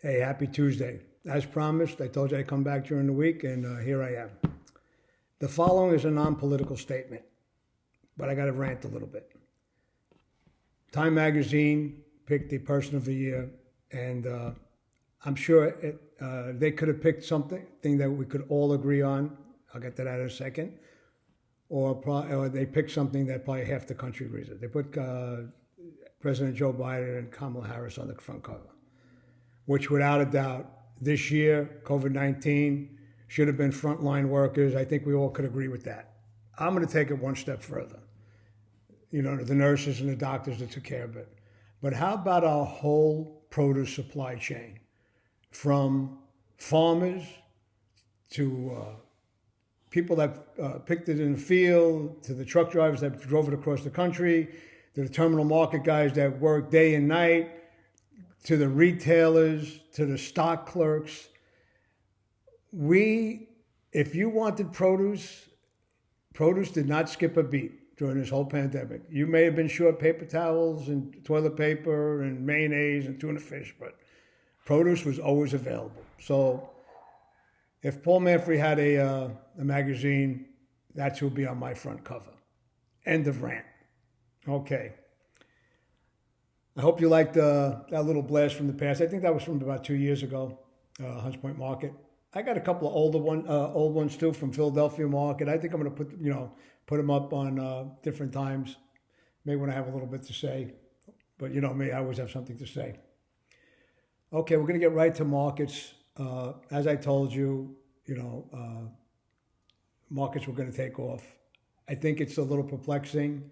Hey, happy Tuesday. As promised, I told you I'd come back during the week, and here I am. The following is a non-political statement, but I got to rant a little bit. Time Magazine picked the Person of the Year, and I'm sure they could have picked something that we could all agree on. I'll get to that in a second. Or they picked something that probably half the country agrees with. They put President Joe Biden and Kamala Harris on the front cover, which without a doubt, this year, COVID-19 should have been frontline workers. I think we all could agree with that. I'm going to take it one step further. You know, the nurses and the doctors that took care of it. But how about our whole produce supply chain? From farmers to people that picked it in the field, to the truck drivers that drove it across the country, to the terminal market guys that work day and night, to the retailers, to the stock clerks. If you wanted produce did not skip a beat during this whole pandemic. You may have been short paper towels and toilet paper and mayonnaise and tuna fish, but produce was always available. So if Paul Manfrey had a magazine, that's who would be on my front cover. End of rant. Okay. I hope you liked that little blast from the past. I think that was from about 2 years ago, Hunts Point Market. I got a couple of old ones too from Philadelphia Market. I think I'm going to put them up on different times, maybe when I have a little bit to say. But you know me, I always have something to say. Okay, we're going to get right to markets. As I told you, markets were going to take off. I think it's a little perplexing.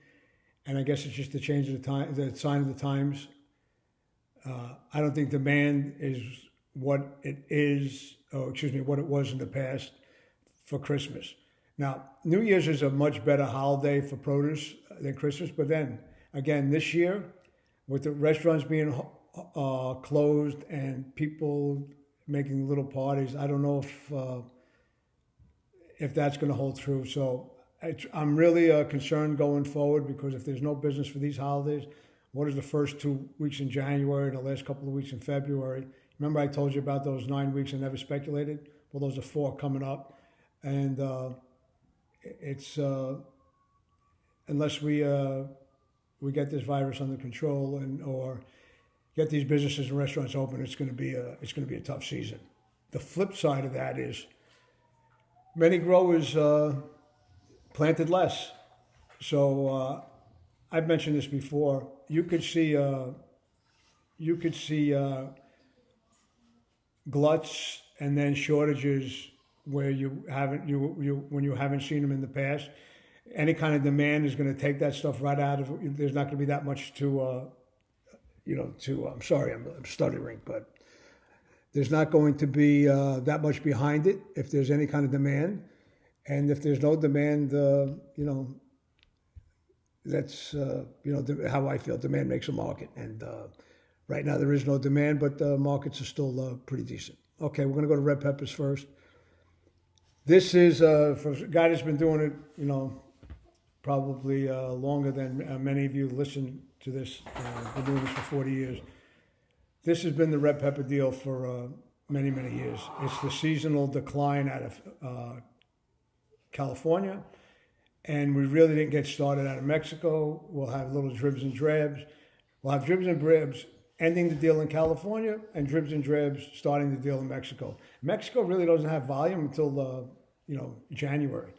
And I guess it's just the change of the time, the sign of the times. I don't think demand is what it is, what it was in the past for Christmas. Now, New Year's is a much better holiday for produce than Christmas. But then, again, this year, with the restaurants being closed and people making little parties, I don't know if that's going to hold true. So I'm really concerned going forward, because if there's no business for these holidays, what is the first 2 weeks in January and the last couple of weeks in February? Remember I told you about those 9 weeks I never speculated? Well, those are 4 coming up. And it's unless we get this virus under control or get these businesses and restaurants open, it's going to be a tough season. The flip side of that is many growers planted less. So I've mentioned this before. You could see gluts and then shortages where when you haven't seen them in the past. Any kind of demand is going to take that stuff right out of it. There's not going to be that much I'm sorry, I'm stuttering, but there's not going to be that much behind it if there's any kind of demand. And if there's no demand, that's how I feel. Demand makes a market. And right now there is no demand, but the markets are still pretty decent. Okay, we're going to go to red peppers first. This is, for a guy that's been doing it, probably longer than many of you listen to this. Been doing this for 40 years. This has been the red pepper deal for many, many years. It's the seasonal decline out of California, and we really didn't get started out of Mexico. We'll have little dribs and drabs. We'll have dribs and drabs ending the deal in California and dribs and drabs starting the deal in Mexico. Mexico really doesn't have volume until January.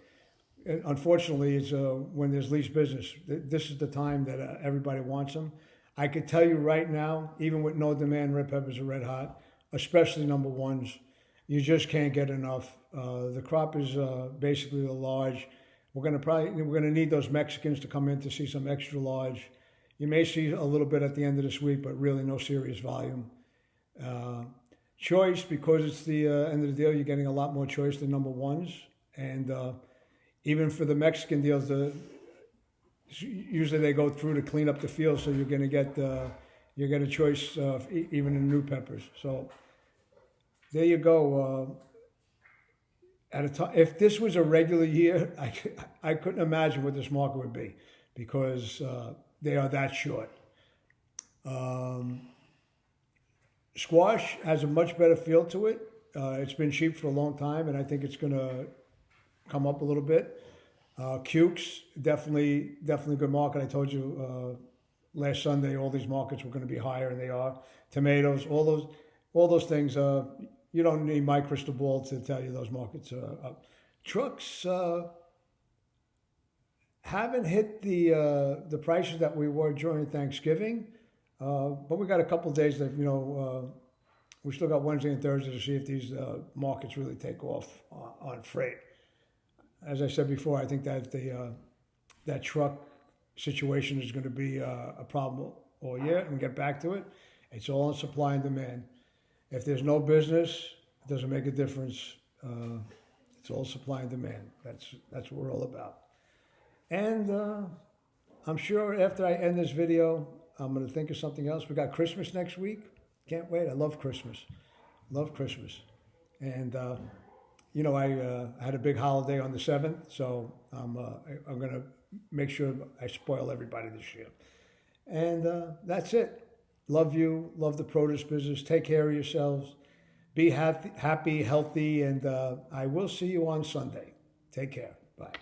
Unfortunately, it's when there's least business. This is the time that everybody wants them. I could tell you right now, even with no demand, red peppers are red hot, especially number ones. You just can't get enough. The crop is basically a large. We're gonna need those Mexicans to come in to see some extra large. You may see a little bit at the end of this week, but really no serious volume. Choice, because it's the end of the deal, you're getting a lot more choice than number ones. And even for the Mexican deals, usually they go through to clean up the field, so you're gonna get a choice even in new peppers. So there you go. At a time, if this was a regular year, I couldn't imagine what this market would be, because they are that short. Squash has a much better feel to it. It's been cheap for a long time, and I think it's going to come up a little bit. Cukes, definitely good market. I told you last Sunday all these markets were going to be higher, and they are. Tomatoes, all those things. You don't need my crystal ball to tell you those markets are up. Trucks haven't hit the prices that we were during Thanksgiving, but we got a couple of days that we still got Wednesday and Thursday to see if these markets really take off on freight. As I said before, I think that that truck situation is going to be a problem all year, and get back to it. It's all on supply and demand. If there's no business, it doesn't make a difference. It's all supply and demand. That's what we're all about. And I'm sure after I end this video, I'm going to think of something else. We got Christmas next week. Can't wait. I love Christmas. Love Christmas. And, I had a big holiday on the 7th, so I'm going to make sure I spoil everybody this year. And that's it. Love you. Love the produce business. Take care of yourselves. Be happy, healthy, and I will see you on Sunday. Take care. Bye.